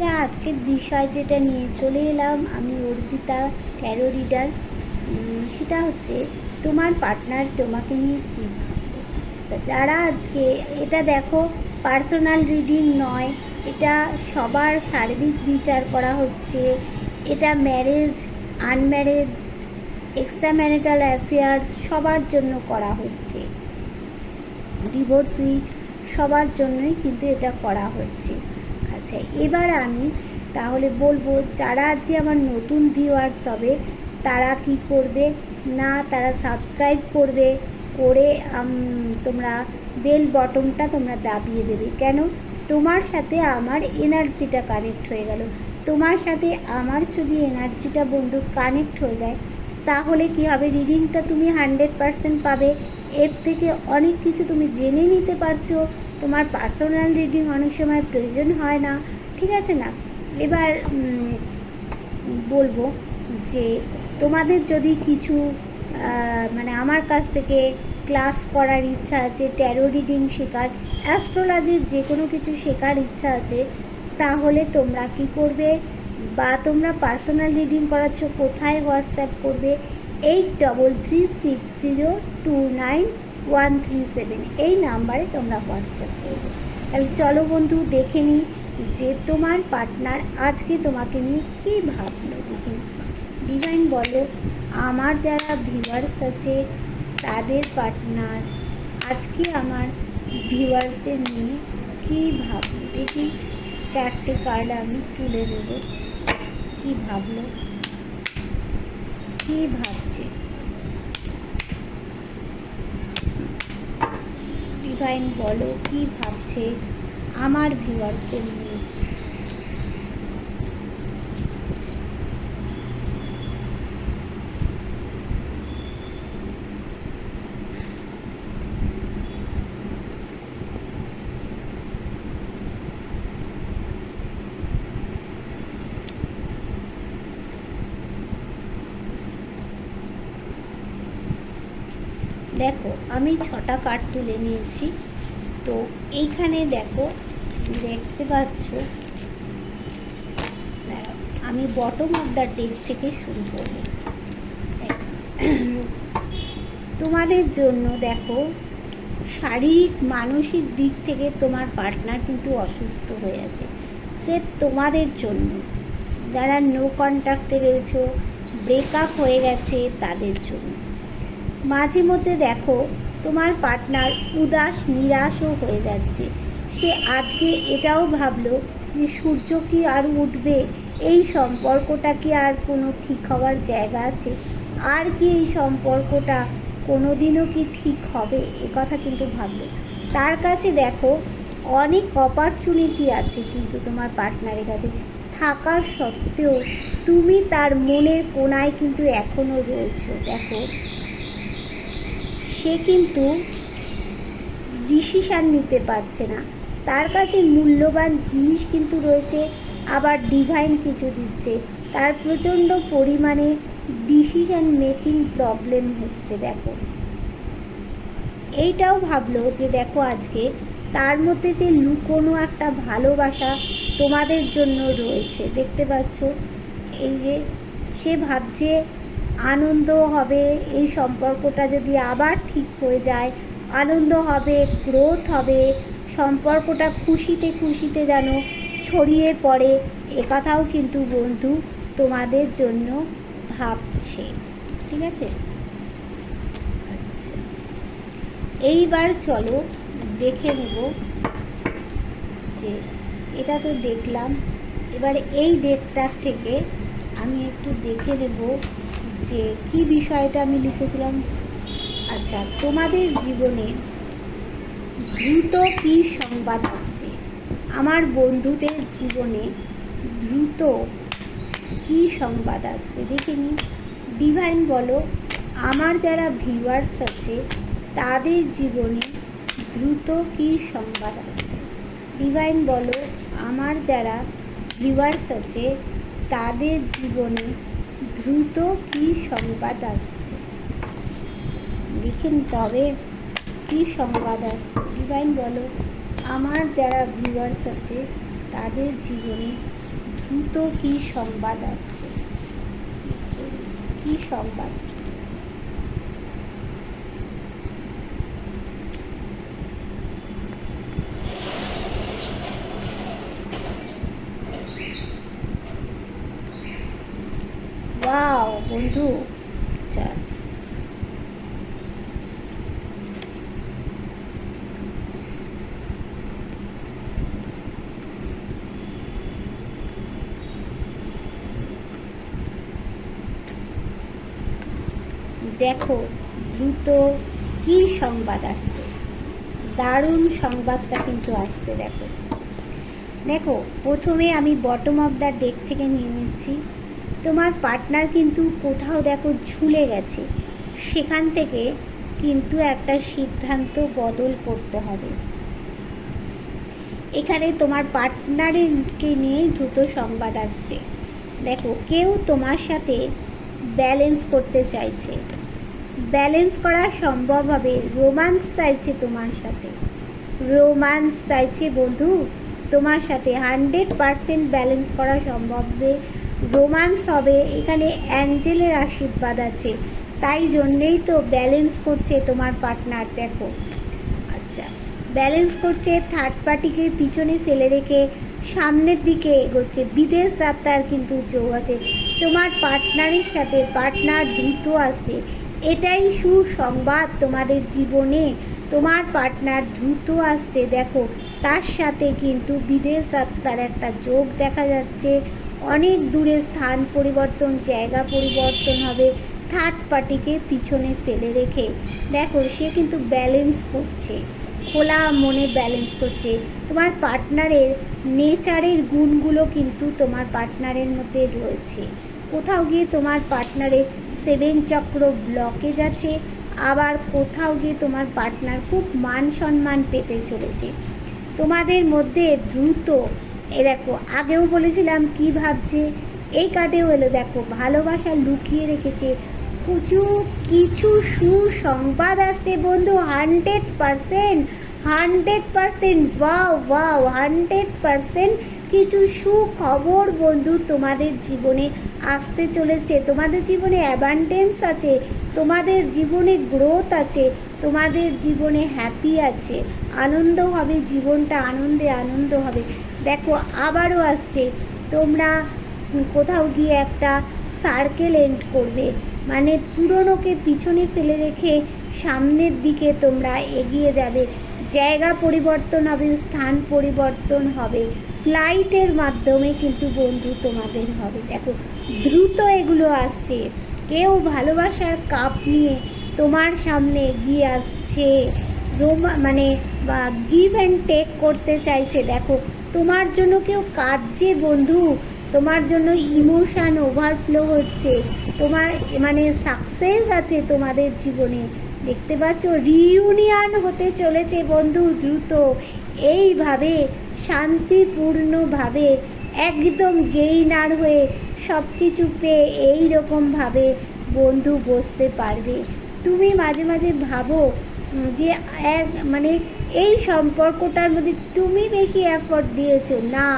বন্ধুরা, আজকের বিষয় যেটা নিয়ে চলে এলাম আমি, অর্পিতা ট্যারো রিডার। সেটা হচ্ছে তোমার পার্টনার তোমাকে নিয়ে কী ভাববে। যারা আজকে এটা দেখো, পার্সোনাল রিডিং নয়, এটা সবার সার্বিক বিচার করা হচ্ছে। এটা marriage, unmarried, extra marital affairs সবার জন্য করা হচ্ছে। ডিভোর্সি সবার জন্যই কিন্তু এটা করা হচ্ছে। আচ্ছা, এবার আমি তাহলে বলবো, যারা আজকে আমার নতুন ভিউয়ার্স হবে তারা কি করবে না, তারা সাবস্ক্রাইব করবে, করে তোমরা বেল বটনটা তোমরা দাবিয়ে দেবে। কেন? তোমার সাথে আমার এনার্জিটা কানেক্ট হয়ে গেল। তোমার সাথে আমার যদি এনার্জিটা বন্ধু কানেক্ট হয়ে যায়, তাহলে কি হবে, রিডিংটা তুমি 100% পাবে। এর থেকে অনেক কিছু তুমি জেনে নিতে পারছো। তোমার পার্সোনাল রিডিং অনেক সময় প্রয়োজন হয় না, ঠিক আছে না? এবার বলবো যে তোমাদের যদি কিছু মানে আমার কাছ থেকে ক্লাস করার ইচ্ছা আছে, ট্যারো রিডিং শেখার, অ্যাস্ট্রোলজির যে কোনো কিছু শেখার ইচ্ছা আছে, তাহলে তোমরা কি করবে, বা তোমরা পার্সোনাল রিডিং করাচ্ছ কোথায় হোয়াটসঅ্যাপ করবে, 8330291337 এই নাম্বারে তোমরা হোয়াটসঅ্যাপ করবে। তাহলে চলো বন্ধু দেখে নিই যে তোমার পার্টনার আজকে তোমাকে নিয়ে কী ভাবলো। দেখে নিই। ডিভাইন বলো, আমার যারা ভিউয়ার্স আছে তাদের পার্টনার আজকে আমার ভিউয়ার্সদের নিয়ে কী ভাবলো। দেখি, 4টে কার্ড আমি তুলে দেব। কী ভাবলো, কী ভাবছে ডিভাইন বলো, কী ভাবছে আমার ভিউয়ার্সদের নিয়ে। দেখো, আমি 6টা কার্ড তুলে নিয়েছি। তো এইখানে দেখো, দেখতে পাচ্ছ, আমি বটম অফ দ্য ডেক থেকে শুরু করব। তোমাদের জন্য দেখো, শারীরিক মানসিক দিক থেকে তোমার পার্টনার কিন্তু অসুস্থ হয়ে আছে। সে তোমাদের জন্য, যারা নো কন্ট্যাক্টে রয়েছে, ব্রেকআপ হয়ে গেছে তাদের জন্য। মাঝে মধ্যে দেখো তোমার পার্টনার উদাস নিরাশও হয়ে যাচ্ছে। সে আজকে এটাও ভাবলো যে সূর্য কি আর উঠবে, এই সম্পর্কটা কি আর কোনো ঠিক হওয়ার জায়গা আছে, আর কি এই সম্পর্কটা কোনো দিনও কি ঠিক হবে, এ কথা কিন্তু ভাবলো। তার কাছে দেখো অনেক অপরচুনিটি আছে, কিন্তু তোমার পার্টনারের কাছে থাকা সত্ত্বেও তুমি তার মনের কোণায় কিন্তু এখনও রয়েছো। দেখো, সে কিন্তু ডিসিশান নিতে পারছে না। তার কাছে মূল্যবান জিনিস কিন্তু রয়েছে, আবার ডিভাইন কিছু দিচ্ছে, তার প্রচণ্ড পরিমাণে ডিসিশান মেকিং প্রবলেম হচ্ছে। দেখো, এইটাও ভাবলো যে দেখো আজকে তার মধ্যে যে লুকোনো একটা ভালোবাসা তোমাদের জন্য রয়েছে। দেখতে পাচ্ছ, এই যে সে ভাবছে আনন্দ হবে এই সম্পর্কটা যদি আবার ঠিক হয়ে যায়, আনন্দ হবে, গ্রোথ হবে, সম্পর্কটা খুশিতে খুশিতে যেন ছড়িয়ে পড়ে, একথাও কিন্তু বন্ধু তোমাদের জন্য ভাবছে। ঠিক আছে? আচ্ছা, এইবার চলো দেখে নেব যে, এটা তো দেখলাম, এবার এই ডেকটার থেকে আমি একটু দেখে নেব যে কি বিষয়টা আমি লিখেছিলাম। আচ্ছা, তোমাদের জীবনে দ্রুত কী সংবাদ আসছে, আমার বন্ধুদের জীবনে দ্রুত কী সংবাদ আসছে দেখে নিই। ডিভাইন বলো, আমার যারা ভিউয়ার্স আছে তাদের জীবনে দ্রুত কী সংবাদ আসছে। ডিভাইন বলো, আমার যারা ভিউয়ার্স আছে তাদের জীবনে দ্রুত কী সংবাদ আসছে। দেখে নিতে হবে কী সংবাদ আসছে। ডিভাইন বলো, আমার যারা ভিউয়ার্স আছে তাদের জীবনে দ্রুত কি সংবাদ আসছে, কি সংবাদ? ওয়াও বন্ধু, আচ্ছা দেখো দ্রুত কি সংবাদ আসছে, দারুণ সংবাদটা কিন্তু আসছে। দেখো দেখো প্রথমে আমি বটম অফ দ্য ডেক থেকে নিয়ে নিচ্ছি। তোমার পার্টনার কিন্তু কোথাও দেখো ঝুলে গেছে, সেখান থেকে কিন্তু একটা সিদ্ধান্ত বদল করতে হবে। এখানে তোমার পার্টনারকে নিয়েই দ্রুত সংবাদ আসছে। দেখো কেউ তোমার সাথে ব্যালেন্স করতে চাইছে, ব্যালেন্স করা সম্ভব হবে, রোম্যান্স চাইছে তোমার সাথে, রোম্যান্স চাইছে বন্ধু তোমার সাথে। 100% ব্যালেন্স করা সম্ভব হবে, রোম্যান্স হবে। এখানে অ্যাঞ্জেলের আশীর্বাদ আছে, তাই জন্যেই তো ব্যালেন্স করছে তোমার পার্টনার। দেখো আচ্ছা ব্যালেন্স করছে, থার্ড পার্টিকে পিছনে ফেলে রেখে সামনের দিকে এগোচ্ছে, বিদেশ যাত্রার কিন্তু যোগ আছে তোমার পার্টনারের সাথে। পার্টনার দ্রুত আসছে, এটাই সুসংবাদ তোমাদের জীবনে। তোমার পার্টনার দ্রুত আসছে, দেখো তার সাথে কিন্তু বিদেশ যাত্রার একটা যোগ দেখা যাচ্ছে। অনেক দূরে স্থান পরিবর্তন, জায়গা পরিবর্তন হবে থার্ড পার্টিকে পিছনে ফেলে রেখে। দেখো সে কিন্তু ব্যালেন্স করছে, খোলা মনে ব্যালেন্স করছে। তোমার পার্টনারের নেচারের গুণগুলো কিন্তু তোমার পার্টনারের মধ্যে রয়েছে। কোথাও গিয়ে তোমার পার্টনারের 7 চক্র ব্লকেজ আছে, আবার কোথাও গিয়ে তোমার পার্টনার খুব মান সম্মান পেতে চলেছে তোমাদের মধ্যে দ্রুত। দেখো আগেও বলেছিলাম কি ভাবছে, এই কার্ডেও এলো। দেখো ভালোবাসা লুকিয়ে রেখেছে, কিছু সুসংবাদ আসছে বন্ধু। 100%, ওয়াও ওয়াও, 100% কিছু সুখবর বন্ধু তোমাদের জীবনে আসতে চলেছে। তোমাদের জীবনে অ্যাবান্ডেন্স আছে, তোমাদের জীবনে গ্রোথ আছে, তোমাদের জীবনে হ্যাপি আছে, আনন্দ হবে, জীবনটা আনন্দে আনন্দ হবে। দেখো আবারও আসছে, তোমরা কোথাও গিয়ে একটা সার্কেল এন্ড করবে, মানে পুরনোকে পিছনে ফেলে রেখে সামনের দিকে তোমরা এগিয়ে যাবে। জায়গা পরিবর্তন হবে, স্থান পরিবর্তন হবে, ফ্লাইটের মাধ্যমে কিন্তু বন্ধু তোমাদের হবে। দেখো দ্রুত এগুলো আসছে, কেউ ভালোবাসার কাপ নিয়ে তোমার সামনে এগিয়ে আসছে, মানে গিভ অ্যান্ড টেক করতে চাইছে। দেখো তোমার জন্য কেউ কাঁদছে বন্ধু, তোমার জন্য ইমোশান ওভারফ্লো হচ্ছে, তোমার মানে সাকসেস আছে তোমাদের জীবনে। দেখতে পাচ্ছ রিইউনিয়ন হতে চলেছে বন্ধু দ্রুত। এইভাবে শান্তিপূর্ণভাবে একদম গেইনার হয়ে সব কিছু পেয়ে এইরকমভাবে বন্ধু বসতে পারবে। তুমি মাঝে মাঝে ভাবো যে মানে এই সম্পর্কটার মধ্যে তুমি বেশি এফর্ট দিয়েছো না,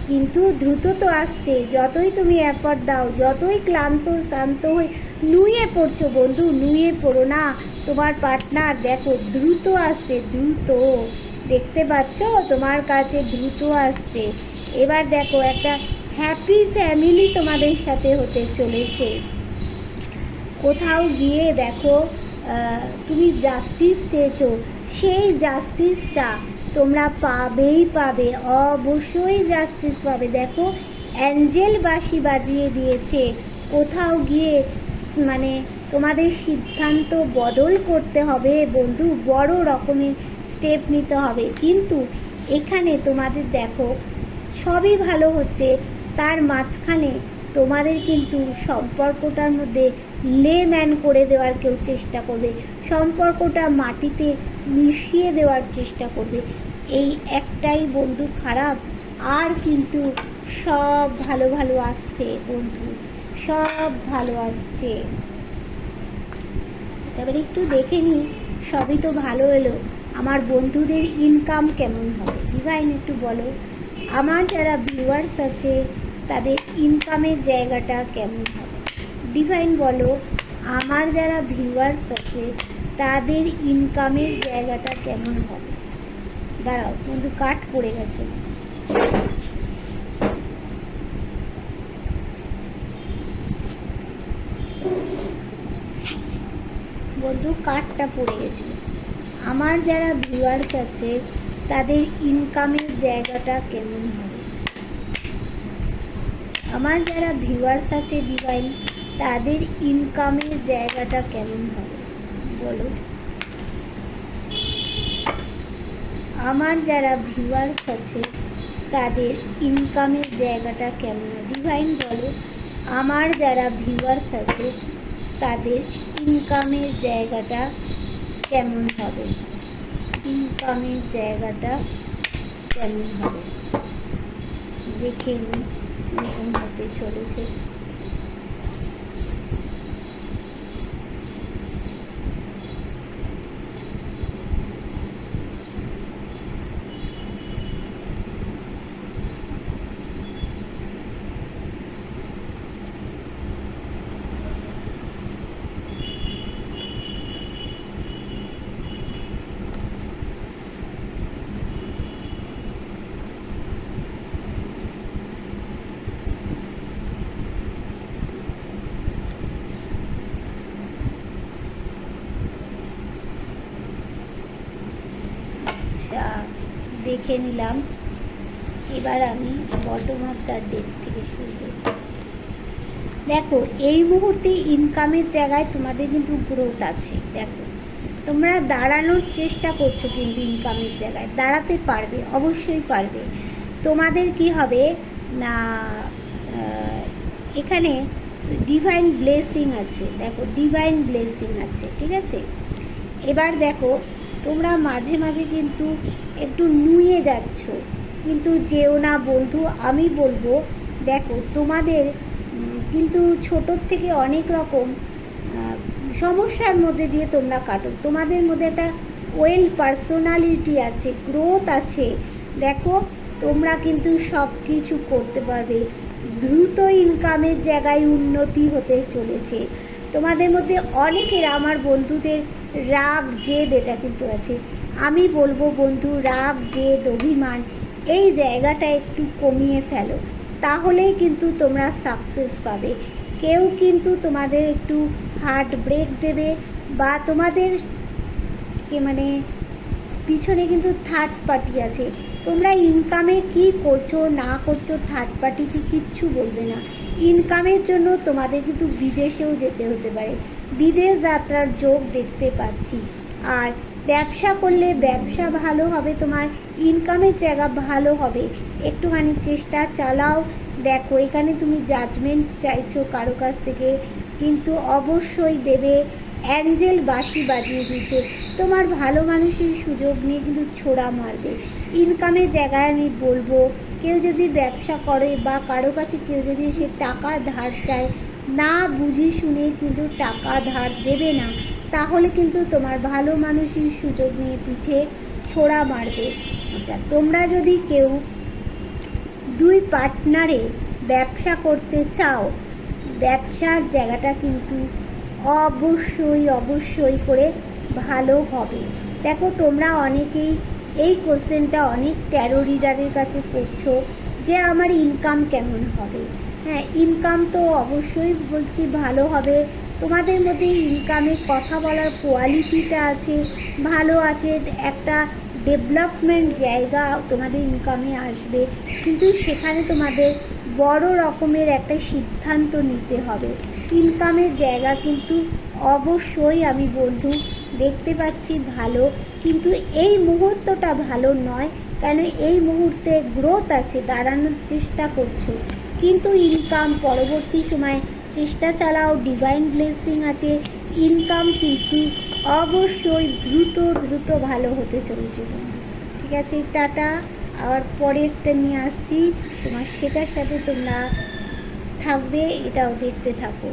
কিন্তু দ্রুত তো আসছে। যতই তুমি এফর্ট দাও, যতই ক্লান্ত শ্রান্ত হয়ে নুয়ে পড়ছো বন্ধু, নুয়ে পড়ো না। তোমার পার্টনার দেখো দ্রুত আসছে, দ্রুত দেখতে পাচ্ছ তোমার কাছে দ্রুত আসছে। এবার দেখো একটা হ্যাপি ফ্যামিলি তোমাদের সাথে হতে চলেছে। কোথাও গিয়ে দেখো তুমি জাস্টিস চেয়েছো, সেই জাস্টিসটা তোমরা পাবেই পাবে, অবশ্যই জাস্টিস পাবে। দেখো অ্যাঞ্জেল বাঁশি বাজিয়ে দিয়েছে, কোথাও গিয়ে মানে তোমাদের সিদ্ধান্ত বদল করতে হবে বন্ধু, বড় রকমের স্টেপ নিতে হবে। কিন্তু এখানে তোমাদের দেখো সবই ভালো হচ্ছে, তার মাঝখানে তোমাদের কিন্তু সম্পর্কটার মধ্যে লেম্যান করে দেওয়ার কেউ চেষ্টা করবে, সম্পর্কটা মাটিতে মিশিয়ে দেওয়ার চেষ্টা করবে। এই একটাই বন্ধু খারাপ, আর কিন্তু সব ভালো ভালো আসছে বন্ধু, সব ভালো আসছে। আচ্ছা এবার একটু দেখে নিই, সবই তো ভালো এলো, আমার বন্ধুদের ইনকাম কেমন হবে ডিভাইন একটু বলো। আমার যারা ভিউয়ার্স আছে তাদের ইনকামের জায়গাটা কেমন হবে? ডিভাইন বলো, আমার যারা ভিউয়ার্স আছে তাদের ইনকামের জায়গাটা কেমন হবে? দাঁড়াও, কিন্তু কাট পড়ে গেছে। বন্ধু কার্ডটা পড়ে গেছিল। আমার যারা ভিউয়ার্স আছে তাদের ইনকামের জায়গাটা কেমন হবে? আমার যারা ভিউয়ার্স আছে ডিভাইন, তাদের ইনকামের জায়গাটা কেমন হবে বলো। আমার যারা ভিউয়ার্স আছে তাদের ইনকামের জায়গাটা কেমন হবে? ডিভাইন বলো, আমার যারা ভিউয়ার্স আছে তাদের ইনকামের জায়গাটা কেমন হবে? ইনকামের জায়গাটা কেমন হবে দেখে নিন কেমন হতে চলেছে। আচ্ছা, দেখে নিলাম। এবার আমি বটম অফ দ্য ডেক থেকে শুরু করি। দেখো, এই মুহূর্তে ইনকামের জায়গায় তোমাদের কিন্তু গ্রোথ আছে। দেখো, তোমরা দাঁড়ানোর চেষ্টা করছো, কিন্তু ইনকামের জায়গায় দাঁড়াতে পারবে, অবশ্যই পারবে। তোমাদের কি হবে না, এখানে ডিভাইন ব্লেসিং আছে। দেখো, ডিভাইন ব্লেসিং আছে, ঠিক আছে। এবার দেখো, তোমরা মাঝে মাঝে কিন্তু একটু নুয়ে যাচ্ছ, কিন্তু যেও না বন্ধু। আমি বলবো, দেখো তোমাদের কিন্তু ছোটোর থেকে অনেক রকম সমস্যার মধ্যে দিয়ে তোমরা কাটো। তোমাদের মধ্যে একটা ওয়েল পার্সোনালিটি আছে, গ্রোথ আছে। দেখো, তোমরা কিন্তু সব কিছু করতে পারবে। দ্রুত ইনকামের জায়গায় উন্নতি হতে চলেছে। তোমাদের মধ্যে অনেকের, আমার বন্ধুদের রাগ জেদ এটা কিন্তু আছে। আমি বলবো বন্ধু, রাগ জেদ অভিমান এই জায়গাটা একটু কমিয়ে ফেলো, তাহলেই কিন্তু তোমরা সাকসেস পাবে। কেউ কিন্তু তোমাদের একটু হার্ট ব্রেক দেবে, বা তোমাদের মানে পিছনে কিন্তু থার্ড পার্টি আছে। তোমরা ইনকামে কি করছো না করছো থার্ড পার্টিকে কিচ্ছু বলবে না। ইনকামের জন্য তোমাদের কিন্তু বিদেশেও যেতে হতে পারে, বিদেশ যাত্রার যোগ দেখতে পাচ্ছি। আর ব্যবসা করলে ব্যবসা ভালো হবে, তোমার ইনকামের জায়গা ভালো হবে। একটুখানি চেষ্টা চালাও। দেখো, এখানে তুমি জাজমেন্ট চাইছো কারো কাছ থেকে, কিন্তু অবশ্যই দেবে। অ্যাঞ্জেল বাঁশি বাজিয়ে দিচ্ছে, তোমার ভালো মানুষের সুযোগ নিয়ে কিন্তু ছোড়া মারবে। ইনকামের জায়গায় আমি বলবো, কেউ যদি ব্যবসা করে বা কারো কাছে কেউ যদি সে টাকা ধার চায়, না বুঝে শুনে কিন্তু টাকা ধার দেবে না, তাহলে কিন্তু তোমার ভালো মানুষের সুযোগ নিয়ে পিঠে ছোড়া মারবে। আচ্ছা, তোমরা যদি কেউ দুই পার্টনারে ব্যবসা করতে চাও, ব্যবসার জায়গাটা কিন্তু অবশ্যই অবশ্যই করে ভালো হবে। দেখো, তোমরা অনেকেই এই কোশ্চেনটা অনেক ট্যারো রিডারের কাছে করছো যে আমার ইনকাম কেমন হবে। হ্যাঁ, ইনকাম তো অবশ্যই বলছি ভালো হবে। তোমাদের মধ্যে ইনকামের কথা বলার কোয়ালিটিটা আছে, ভালো আছে, একটা ডেভেলপমেন্ট জায়গা তোমাদের ইনকামে আসবে। কিন্তু সেখানে তোমাদের বড় রকমের একটা সিদ্ধান্ত নিতে হবে। ইনকামের জায়গা কিন্তু অবশ্যই আমি বন্ধু দেখতে পাচ্ছি ভালো, কিন্তু এই মুহূর্তটা ভালো নয়। কেন, এই মুহূর্তে গ্রোথ আছে, দাঁড়ানোর চেষ্টা করছো, কিন্তু ইনকাম পরবর্তী সময় চেষ্টা চালাও। ডিভাইন ব্লেসিং আছে, ইনকাম কিন্তু অবশ্যই দ্রুত দ্রুত ভালো হতে চলেছে বন্ধু। ঠিক আছে, টাটা। আবার পরেরটা নিয়ে আসছি, তোমার সেটার সাথে তোমরা থাকবে, এটাও দেখতে থাকো।